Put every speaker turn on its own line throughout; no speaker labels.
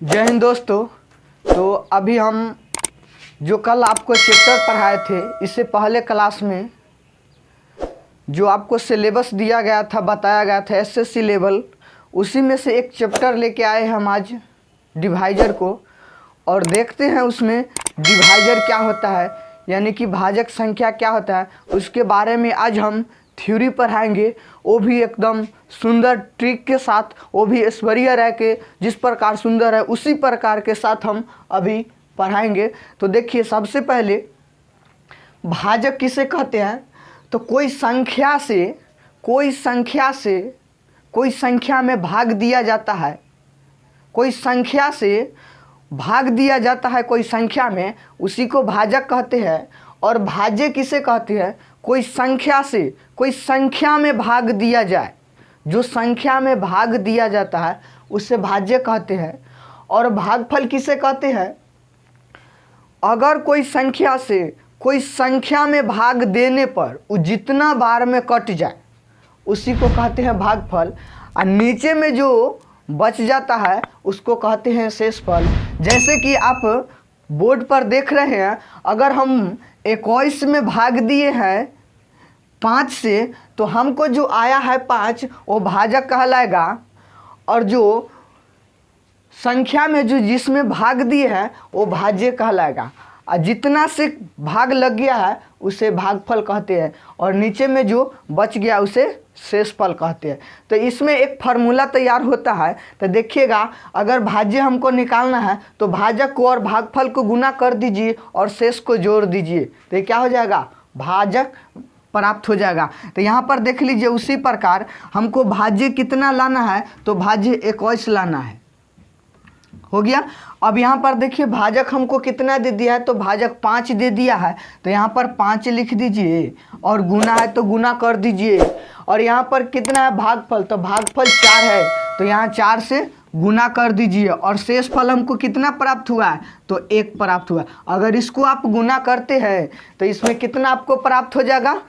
जय हिंद दोस्तों। तो अभी हम जो कल आपको चैप्टर पढ़ाए थे, इससे पहले क्लास में जो आपको सिलेबस दिया गया था, बताया गया था एसएससी लेवल, उसी में से एक चैप्टर लेके आए हम आज डिवाइजर को। और देखते हैं उसमें डिवाइजर क्या होता है, यानी कि भाजक संख्या क्या होता है, उसके बारे में आज हम थ्योरी पढ़ाएंगे। वो भी एकदम सुंदर ट्रिक के साथ, वो भी ऐश्वर्या राय के जिस प्रकार सुंदर है उसी प्रकार के साथ हम अभी पढ़ाएंगे। तो देखिए, सबसे पहले भाजक किसे कहते हैं? तो कोई संख्या में भाग दिया जाता है, कोई संख्या से भाग दिया जाता है कोई संख्या में, उसी को भाजक कहते हैं। और भाज्य किसे कहते हैं? कोई संख्या में भाग दिया जाए, जो संख्या में भाग दिया जाता है उसे भाज्य कहते हैं। और भागफल किसे कहते हैं? अगर कोई संख्या से कोई संख्या में भाग देने पर वो जितना बार में कट जाए उसी को कहते हैं भागफल। और नीचे में जो बच जाता है उसको कहते हैं शेषफल। जैसे कि आप बोर्ड पर देख रहे हैं, अगर हम 21 में भाग दिए हैं 5 से, तो हमको जो आया है 5 वो भाजक कहलाएगा। और जो संख्या में जो जिसमें भाग दिए हैं वो भाज्य कहलाएगा। और जितना से भाग लग गया है उसे भागफल कहते हैं, और नीचे में जो बच गया उसे शेषफल कहते हैं। तो इसमें एक फार्मूला तैयार होता है। तो देखिएगा, अगर भाज्य हमको निकालना है तो भाजक को और भागफल को गुना कर दीजिए और शेष को जोड़ दीजिए, तो ये क्या हो जाएगा? भाजक प्राप्त हो जाएगा। तो यहाँ पर देख लीजिए, उसी प्रकार हमको भाज्य कितना लाना है? तो भाज्य 21 लाना है, हो गया। अब यहाँ पर देखिए, भाजक हमको कितना दे दिया है? तो भाजक 5 दे दिया है, तो यहाँ पर 5 लिख दीजिए, और गुना है तो गुना कर दीजिए। और यहाँ पर कितना है भागफल? तो भागफल 4 है, तो यहाँ 4 से गुना कर दीजिए। और शेष फल हमको कितना प्राप्त हुआ है? तो 1 प्राप्त हुआ। अगर इसको आप गुना करते हैं तो इसमें कितना आपको प्राप्त हो जाएगा?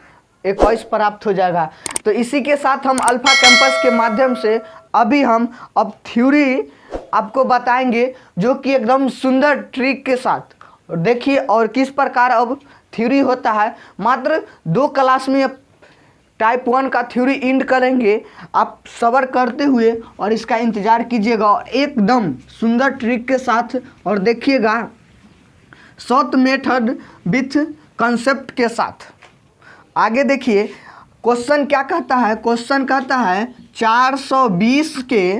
21 प्राप्त हो जाएगा। तो इसी के साथ हम अल्फा कैंपस के माध्यम से अभी हम अब थ्योरी आपको बताएंगे, जो कि एकदम सुंदर ट्रिक के साथ। देखिए, और किस प्रकार अब थ्योरी होता है। मात्र 2 क्लास में टाइप 1 का थ्योरी इंड करेंगे। आप सब्र करते हुए और इसका इंतज़ार कीजिएगा, और एकदम सुंदर ट्रिक के साथ। और देखिएगा, शॉर्ट मेथड विथ कंसेप्ट के साथ। आगे देखिए, क्वेश्चन क्या कहता है? क्वेश्चन कहता है 420 के,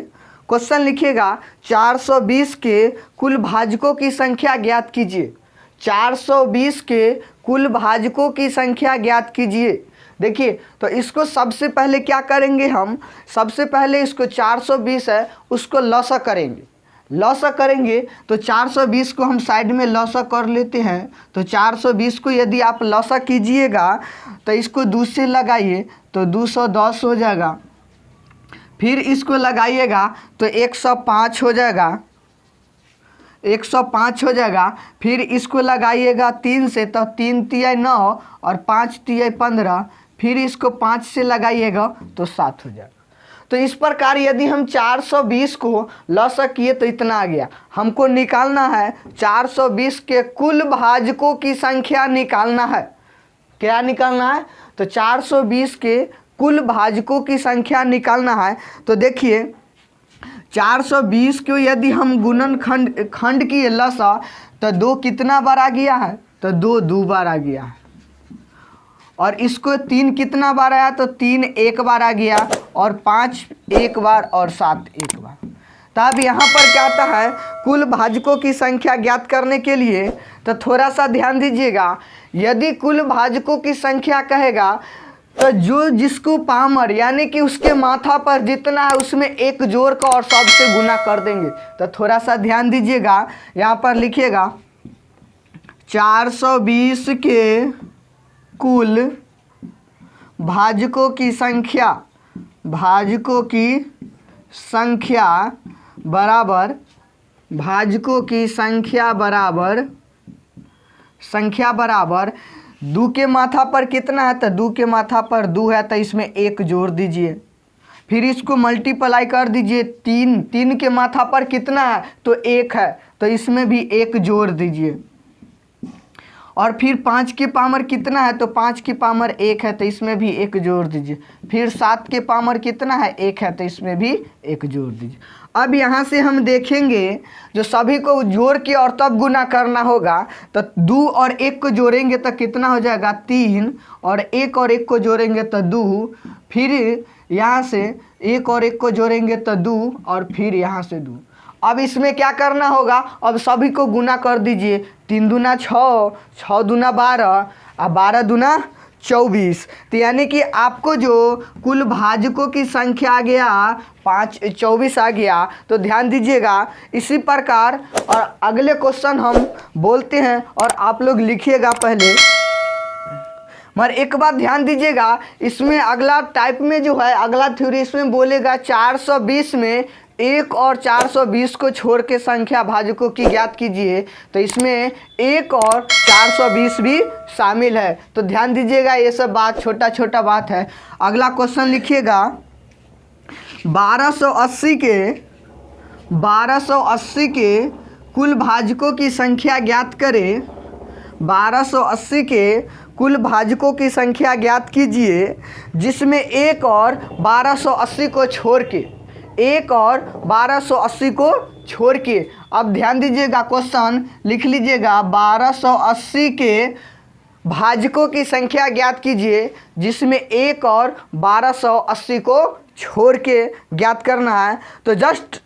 क्वेश्चन लिखिएगा, 420 के कुल भाजकों की संख्या ज्ञात कीजिए। 420 के कुल भाजकों की संख्या ज्ञात कीजिए। देखिए, तो इसको सबसे पहले क्या करेंगे हम? सबसे पहले इसको 420 है उसको लॉसा करेंगे। लॉसा करेंगे तो 420 को हम साइड में लॉसा कर लेते हैं। तो 420 को यदि आप लॉसा कीजिएगा तो इसको 2 से लगाइए तो 210 हो जाएगा। फिर इसको लगाइएगा तो 105 हो जाएगा, 105 हो जाएगा। फिर इसको लगाइएगा 3 से तो 3 तिहाई 9 और 5 तिहाई 15। फिर इसको 5 से लगाइएगा तो 7 हो जाएगा। तो इस प्रकार यदि हम 420 को लॉसा किए तो इतना आ गया। हमको निकालना है 420 के कुल भाजकों की संख्या निकालना है। क्या निकालना है? तो 420 के कुल भाजकों की संख्या निकालना है। तो देखिए, 420 को यदि हम गुणन खंड किए लॉसा, तो 2 कितना बार आ गया है? तो 2 बार आ गया है। और इसको 3 कितना बार आया? तो 3 1 बार आ गया, और 5 1 बार, और 7 1 बार। तब यहाँ पर क्या आता है? कुल भाजकों की संख्या ज्ञात करने के लिए तो थोड़ा सा ध्यान दीजिएगा। यदि कुल भाजकों की संख्या कहेगा तो जो जिसको पामर यानी कि उसके माथा पर जितना है उसमें 1 जोड़ का और सबसे गुना कर देंगे। तो थोड़ा सा ध्यान दीजिएगा, यहाँ पर लिखिएगा 420 के कुल भाजकों की संख्या, भाजकों की संख्या बराबर, भाजकों की संख्या बराबर 2 के माथा पर कितना है? तो 2 के माथा पर 2 है, तो इसमें 1 जोड़ दीजिए। फिर इसको मल्टीप्लाई कर दीजिए, 3, 3 के माथा पर कितना है तो 1 है, तो इसमें भी 1 जोड़ दीजिए। और फिर 5 के पावर कितना है तो 5 की पावर 1 है, तो इसमें भी 1 जोड़ दीजिए। फिर 7 के पावर कितना है 1 है, तो इसमें भी 1 जोड़ दीजिए। अब यहाँ से हम देखेंगे जो सभी को जोड़ के और तब गुना करना होगा, तो 2 और 1 को जोड़ेंगे तो कितना हो जाएगा 3, और 1 और 1 को जोड़ेंगे तो 2, फिर यहाँ से 1 और 1 को जोड़ेंगे तो 2, और फिर यहाँ से 2। अब इसमें क्या करना होगा, अब सभी को गुना कर दीजिए। 3 दूना 6, 6 दूना 12, और 12 दूना 24। तो यानी कि आपको जो कुल भाजकों की संख्या आ गया 24 आ गया। तो ध्यान दीजिएगा इसी प्रकार। और अगले क्वेश्चन हम बोलते हैं और आप लोग लिखिएगा पहले। मगर एक बात ध्यान दीजिएगा, इसमें अगला टाइप में जो है अगला थ्योरी इसमें बोलेगा 420 में 1 और 420 को छोड़ के संख्या भाजकों की ज्ञात कीजिए। तो इसमें 1 और 420 भी शामिल है। तो ध्यान दीजिएगा, ये सब बात छोटा छोटा बात है। अगला क्वेश्चन लिखिएगा, 1280 के कुल भाजकों की संख्या ज्ञात करें। 1280 के कुल भाजकों की संख्या ज्ञात कीजिए, जिसमें 1 और 1280 को छोड़ के, 1 और 1280 को छोड़ के। अब ध्यान दीजिएगा, क्वेश्चन लिख लीजिएगा, 1280 के भाजकों की संख्या ज्ञात कीजिए, जिसमें 1 और 1280 को छोड़ के ज्ञात करना है। तो जस्ट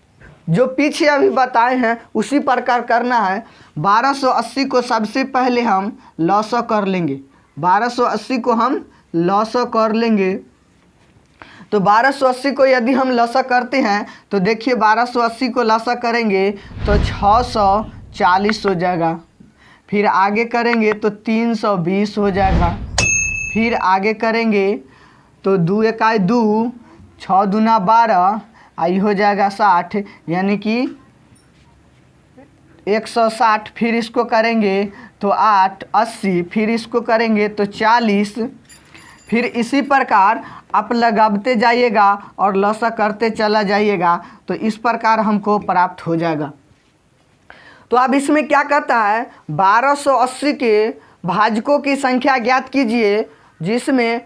जो पीछे अभी बताए हैं उसी प्रकार करना है। 1280 को सबसे पहले हम लॉस कर लेंगे, 1280 को हम लॉस कर लेंगे। तो 1280 को यदि हम लॉस करते हैं तो देखिए 1280 को लॉस करेंगे तो 640 हो जाएगा। फिर आगे करेंगे तो 320 हो जाएगा। फिर आगे करेंगे तो 2 एकाई 2, 6 दूना 12, आई हो जाएगा 60, यानी कि 160। फिर इसको करेंगे तो 8, 80। फिर इसको करेंगे तो 40। फिर इसी प्रकार आप लगाते जाइएगा और लॉसा करते चला जाइएगा, तो इस प्रकार हमको प्राप्त हो जाएगा। तो अब इसमें क्या कहता है, 1280 के भाजकों की संख्या ज्ञात कीजिए, जिसमें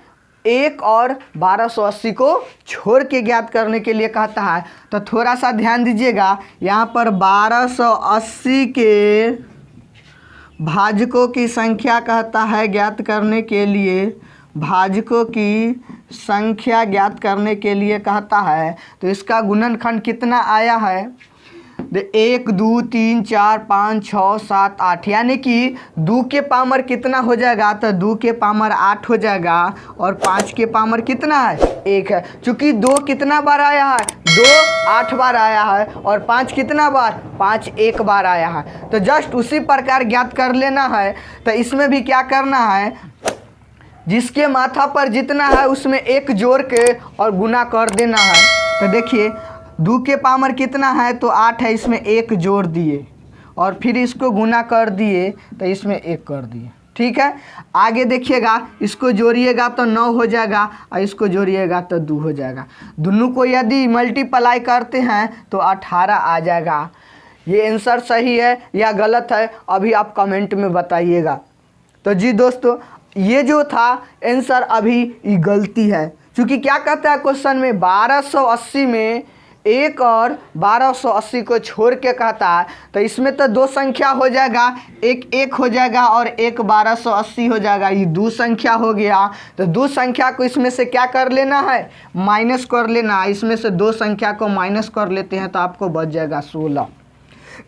1 और 1280 को छोड़ के ज्ञात करने के लिए कहता है। तो थोड़ा सा ध्यान दीजिएगा, यहाँ पर 1280 के भाजकों की संख्या कहता है ज्ञात करने के लिए, भाजकों की संख्या ज्ञात करने के लिए कहता है। तो इसका गुणनखंड कितना आया है, 1, 2, 3, 4, 5, 6, 7, 8, यानी कि 2 के पावर कितना हो जाएगा, तो 2 के पावर 8 हो जाएगा। और 5 के पावर कितना है 1 है। चूँकि 2 कितना बार आया है, 2 8 बार आया है, और 5 कितना बार, 5 1 बार आया है। तो जस्ट उसी प्रकार ज्ञात कर लेना है। तो इसमें भी क्या करना है, जिसके माथा पर जितना है उसमें 1 जोड़ के और गुना कर देना है। तो देखिए 2 के पावर कितना है तो 8 है, इसमें 1 जोड़ दिए और फिर इसको गुना कर दिए तो इसमें 1 कर दिए। ठीक है, आगे देखिएगा, इसको जोड़िएगा तो 9 हो जाएगा और इसको जोड़िएगा तो 2 हो जाएगा। दोनों को यदि मल्टीप्लाई करते हैं तो 18 आ जाएगा। ये आंसर सही है या गलत है अभी आप कमेंट में बताइएगा। तो जी दोस्तों, ये जो था आंसर अभी ये गलती है, क्योंकि क्या कहता है क्वेश्चन में 1280 में 1 और 1280 को छोड़ के कहता है। तो इसमें तो 2 संख्या हो जाएगा, एक 1 हो जाएगा और एक 1280 हो जाएगा। ये 2 संख्या हो गया। तो 2 संख्या को इसमें से क्या कर लेना है, माइनस कर लेना है। इसमें से 2 संख्या को माइनस कर लेते हैं तो आपको बच जाएगा 16।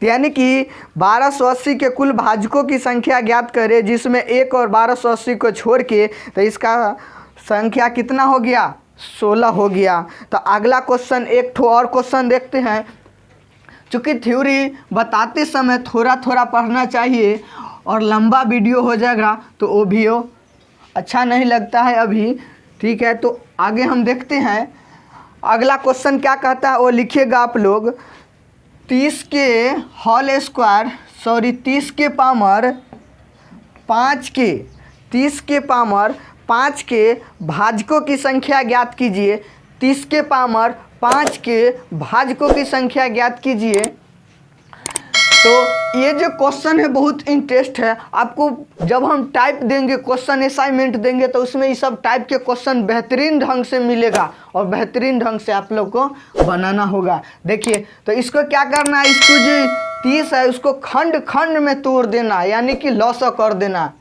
यानी कि 1280 के कुल भाजकों की संख्या ज्ञात करें, जिसमें 1 और 1280 को छोड़ के। तो इसका संख्या कितना हो गया, 16 हो गया। तो अगला क्वेश्चन, एक ठो और क्वेश्चन देखते हैं। चूँकि थ्योरी बताते समय थोड़ा थोड़ा पढ़ना चाहिए और लंबा वीडियो हो जाएगा तो वो भी अच्छा नहीं लगता है अभी। ठीक है, तो आगे हम देखते हैं अगला क्वेश्चन क्या कहता है, वो लिखिएगा आप लोग। 30 के होल स्क्वायर, 30 के पावर 5 के भाजकों की संख्या ज्ञात कीजिए। 30 के पावर 5 के भाजकों की संख्या ज्ञात कीजिए। तो ये जो क्वेश्चन है बहुत इंटरेस्ट है। आपको जब हम टाइप देंगे, क्वेश्चन असाइनमेंट देंगे, तो उसमें ये सब टाइप के क्वेश्चन बेहतरीन ढंग से मिलेगा और बेहतरीन ढंग से आप लोग को बनाना होगा। देखिए, तो इसको क्या करना है, इसको जो 30 है उसको खंड खंड में तोड़ देना, यानी कि लॉसा कर देना।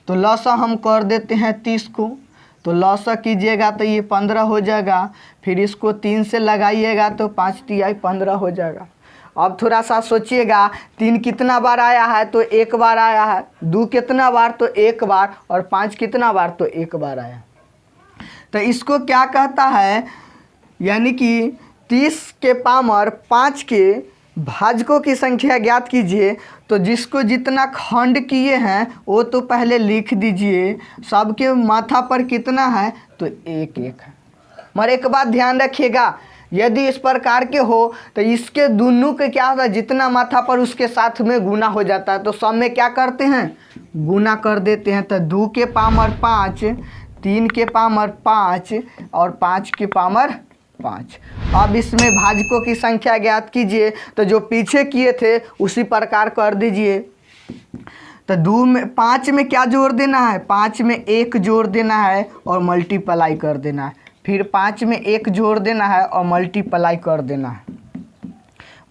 तो लॉसा हम कर देते हैं 30 को, तो लॉसा कीजिएगा तो ये 15 हो जाएगा। फिर इसको 3 से लगाइएगा तो 5 तिहाई 15 हो जाएगा। अब थोड़ा सा सोचिएगा, 3 कितना बार आया है, तो 1 बार आया है। 2 कितना बार, तो 1 बार। और 5 कितना बार, तो 1 बार आया। तो इसको क्या कहता है, यानी कि 30 के पावर 5 के भाजकों की संख्या ज्ञात कीजिए। तो जिसको जितना खंड किए हैं वो तो पहले लिख दीजिए। सबके माथा पर कितना है, तो 1 1 है। मगर एक बात ध्यान रखिएगा, यदि इस प्रकार के हो तो इसके दोनों के क्या होता है, जितना माथा पर उसके साथ में गुना हो जाता है। तो सब में क्या करते हैं, गुना कर देते हैं। तो 2 के पावर 5, 3 के पावर 5 और 5 के पावर 5। अब इसमें भाजकों की संख्या ज्ञात कीजिए। तो जो पीछे किए थे उसी प्रकार कर दीजिए। तो 2 में 5 में क्या जोड़ देना है, 5 में 1 जोड़ देना है और मल्टीप्लाई कर देना है। फिर 5 में 1 जोड़ देना है और मल्टीप्लाई कर देना है।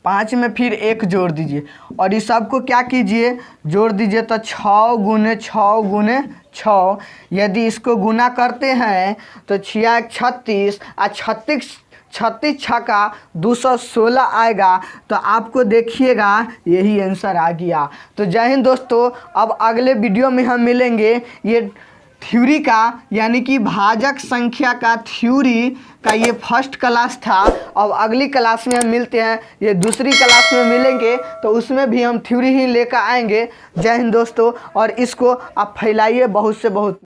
5 में फिर 1 जोड़ दीजिए और इस सब को क्या कीजिए, जोड़ दीजिए। तो 6 गुने 6 गुने 6। यदि इसको गुना करते हैं तो 6 36 और 36 छक्का 216 आएगा। तो आपको देखिएगा यही आंसर आ गया। तो जय हिंद दोस्तों। अब अगले वीडियो में हम मिलेंगे। ये थ्योरी का, यानी कि भाजक संख्या का थ्योरी का ये फर्स्ट क्लास था। अब अगली क्लास में हम मिलते हैं, ये दूसरी क्लास में मिलेंगे, तो उसमें भी हम थ्योरी ही लेकर आएंगे। जय हिंद दोस्तों। और इसको आप फैलाइए बहुत से बहुत।